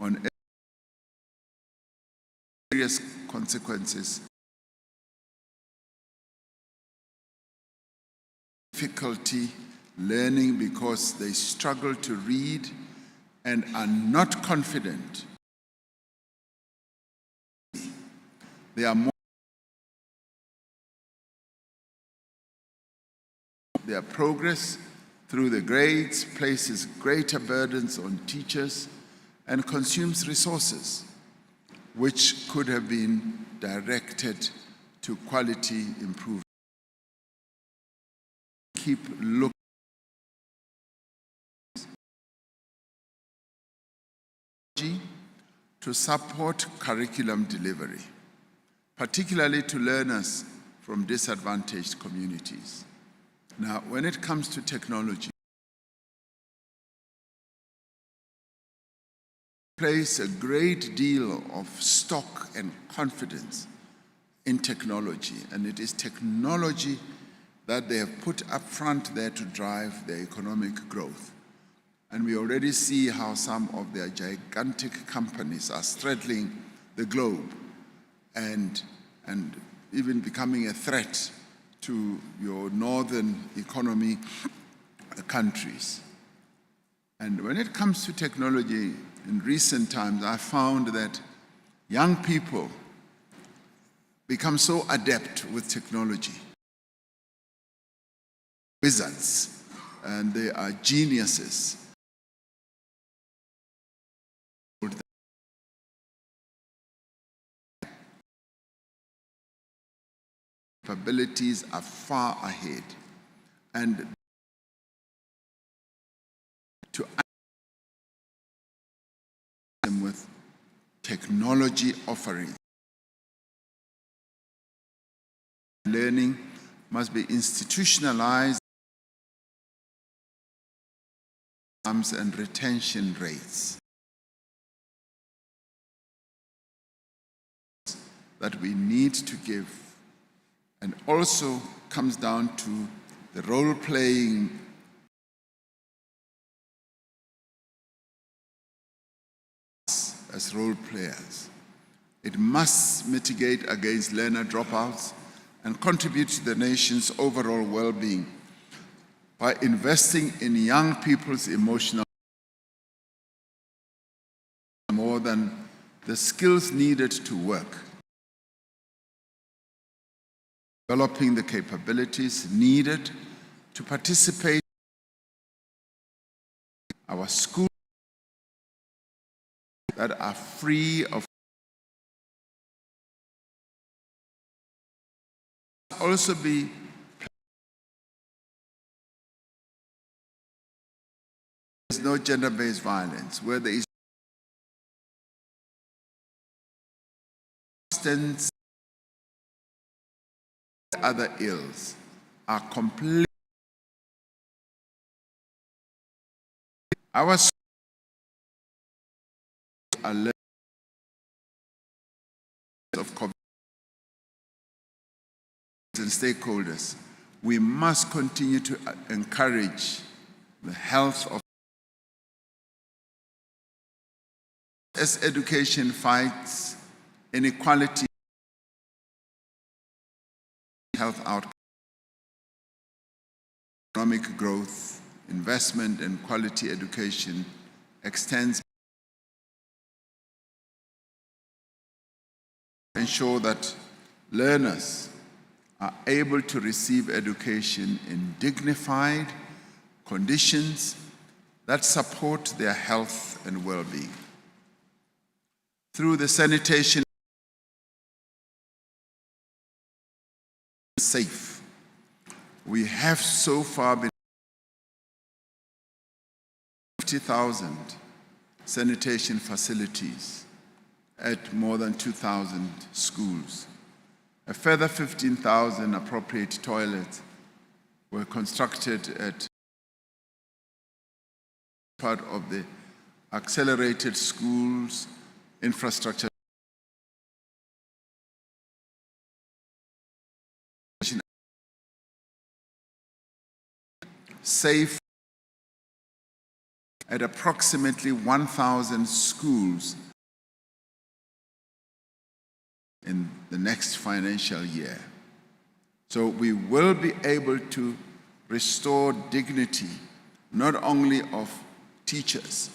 on serious consequences, difficulty learning because they struggle to read and are not confident. They are more, their progress through the grades places greater burdens on teachers and consumes resources which could have been directed to quality improvement. Keep looking to support curriculum delivery, particularly to learners from disadvantaged communities. Now, when it comes to technology, place a great deal of stock and confidence in technology, and it is technology that they have put up front there to drive their economic growth. And we already see how some of their gigantic companies are straddling the globe and even becoming a threat to your northern economy countries. And when it comes to technology, in recent times, I found that young people become so adept with technology. Wizards, and they are geniuses. Capabilities are far ahead, and to them with technology offerings. Learning must be institutionalized and retention rates that we need to give, and also comes down to the role-playing as role players. It must mitigate against learner dropouts and contribute to the nation's overall well-being by investing in young people's emotional more than the skills needed to work. Developing the capabilities needed to participate in our schools that are free of also be there's no gender-based violence, where there is other ills are complete. Our alert of COVID and stakeholders, we must continue to encourage the health of As education fights inequality, health outcomes, economic growth, investment and quality education extends to ensure that learners are able to receive education in dignified conditions that support their health and well-being. Through the sanitation safe, we have so far been 50,000 sanitation facilities at more than 2,000 schools. A further 15,000 appropriate toilets were constructed at part of the accelerated schools infrastructure safe at approximately 1,000 schools in the next financial year. So we will be able to restore dignity not only of teachers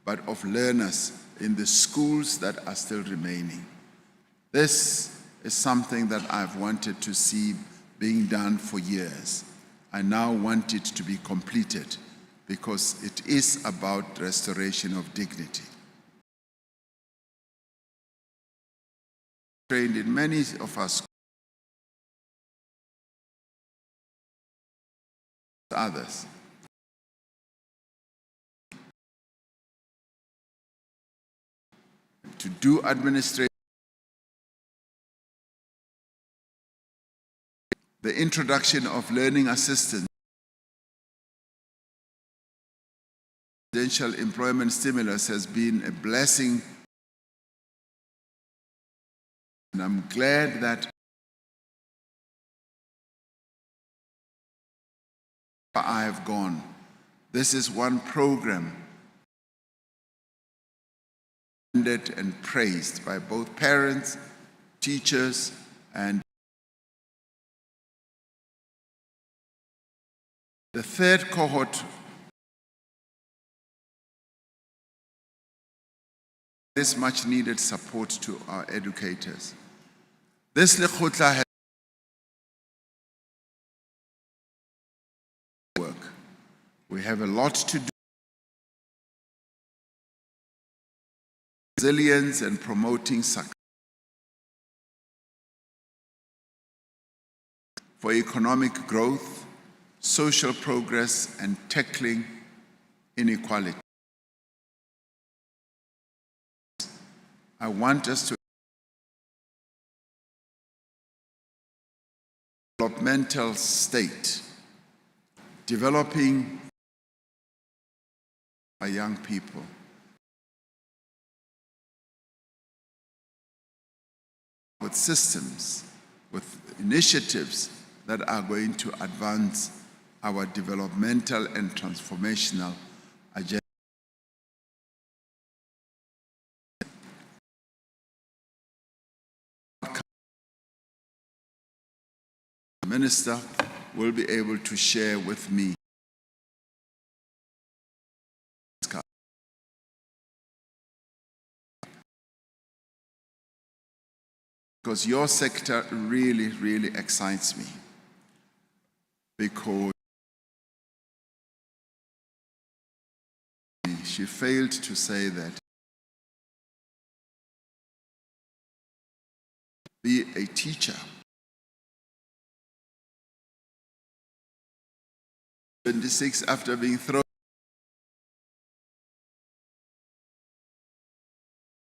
but of learners in the schools that are still remaining. This is something that I've wanted to see being done for years. I now want it to be completed because it is about restoration of dignity. Trained in many of our schools, others. To do administration, the introduction of learning assistance, residential employment stimulus has been a blessing, and I'm glad that I have gone. This is one program and praised by both parents, teachers, and the third cohort. This much needed support to our educators. This Lekgotla has work. We have a lot to do. Resilience and promoting success for economic growth, social progress, and tackling inequality. I want us to developmental state, developing our young people. With systems, with initiatives that are going to advance our developmental and transformational agenda. The Minister will be able to share with me because your sector really, really excites me, because she failed to say that be a teacher. 26 after being thrown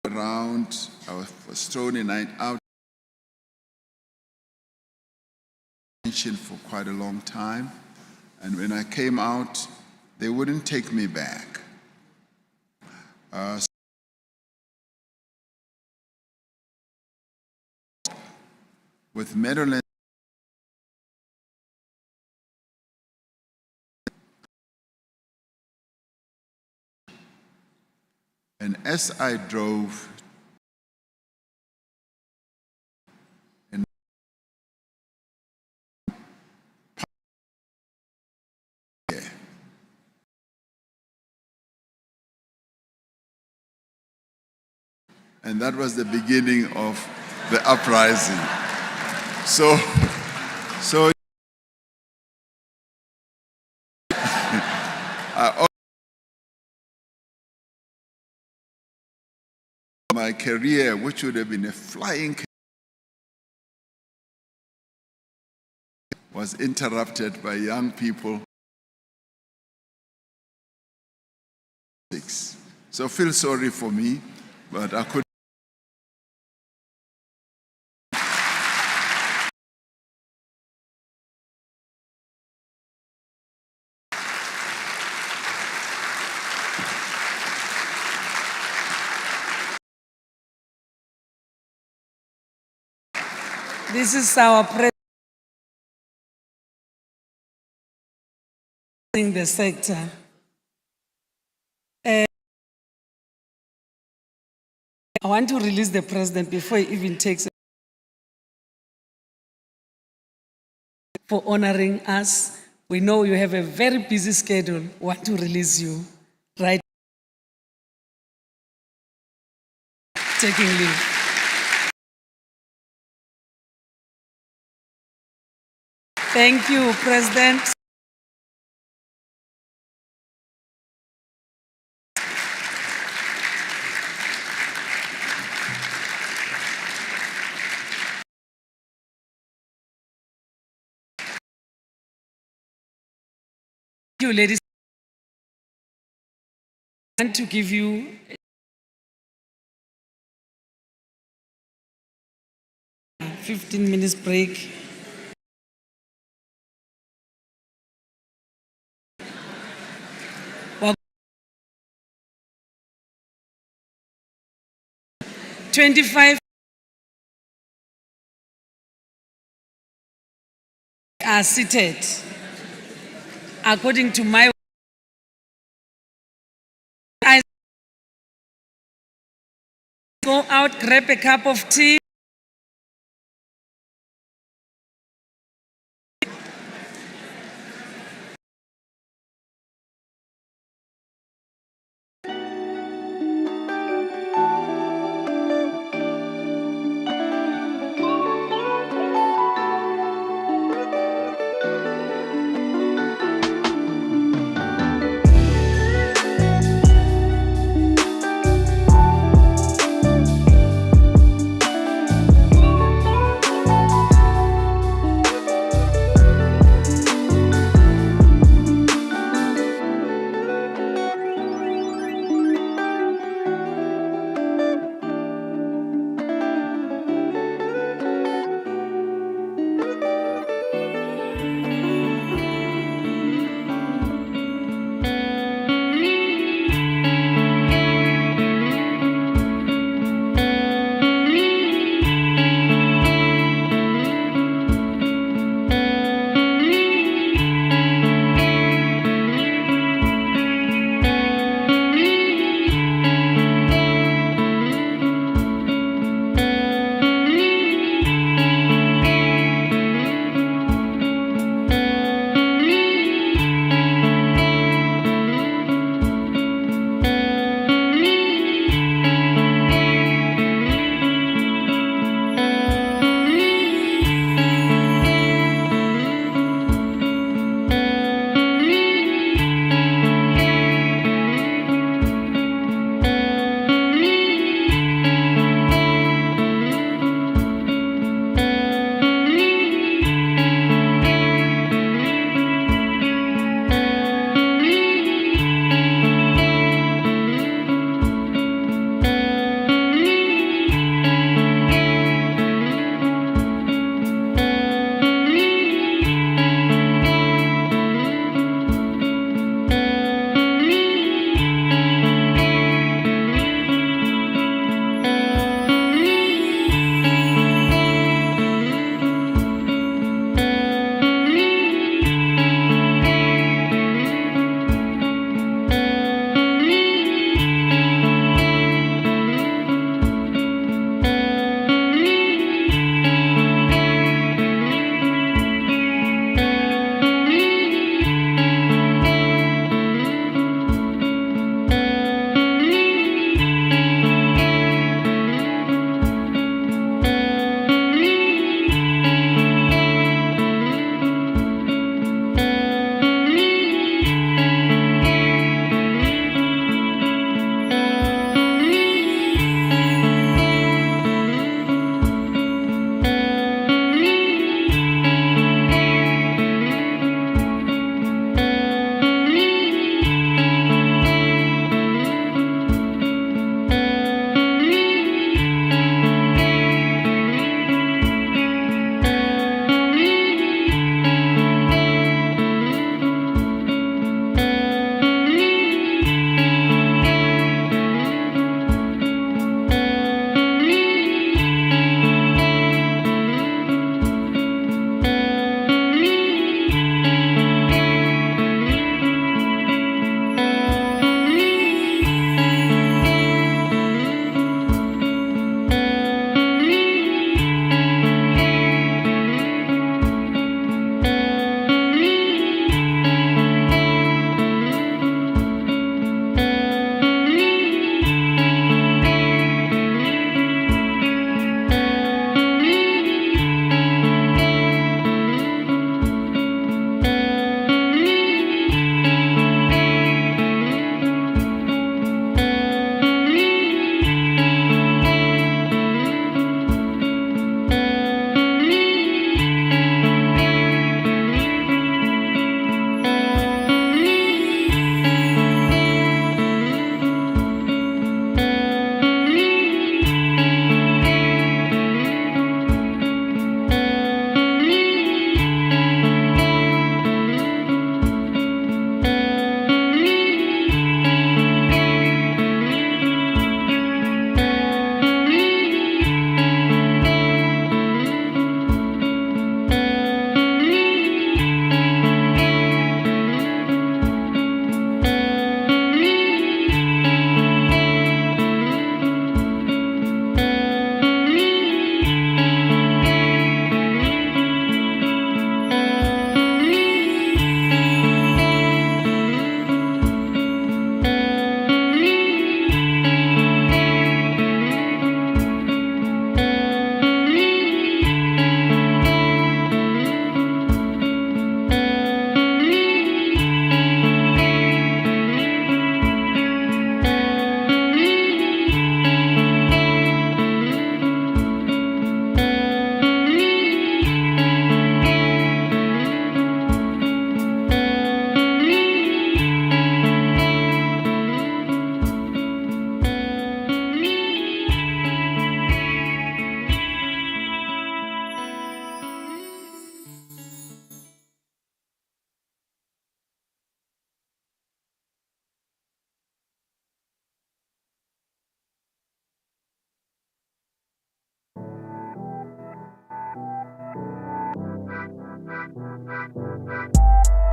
around, I was thrown in and out for quite a long time, and when I came out, they wouldn't take me back. With Meadowlands, And as I drove, and that was the beginning of the uprising. So my career, which would have been a flying career, was interrupted by young people. So feel sorry for me, but I could. This is our president in the sector. I want to release the president before he even takes for honoring us. We know you have a very busy schedule. We want to release you right taking leave. Thank you, President. Thank you, ladies. I want to give you a 15 minutes break. Well, 25 are seated. According to my I go out, grab a cup of tea.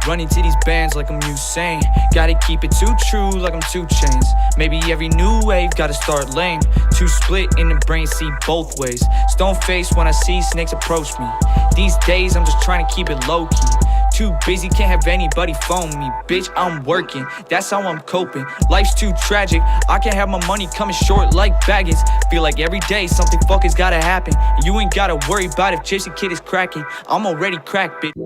Running to these bands like I'm Usain. Gotta keep it too true like I'm 2 Chainz. Maybe every new wave gotta start lame. Too split in the brain, see both ways. Stone face when I see snakes approach me. These days I'm just trying to keep it low key. Too busy, can't have anybody phone me. Bitch, I'm working, that's how I'm coping. Life's too tragic, I can't have my money coming short like baggage. Feel like every day something fucking gotta happen. And you ain't gotta worry about if Gypsy Kid is cracking. I'm already cracked, bitch.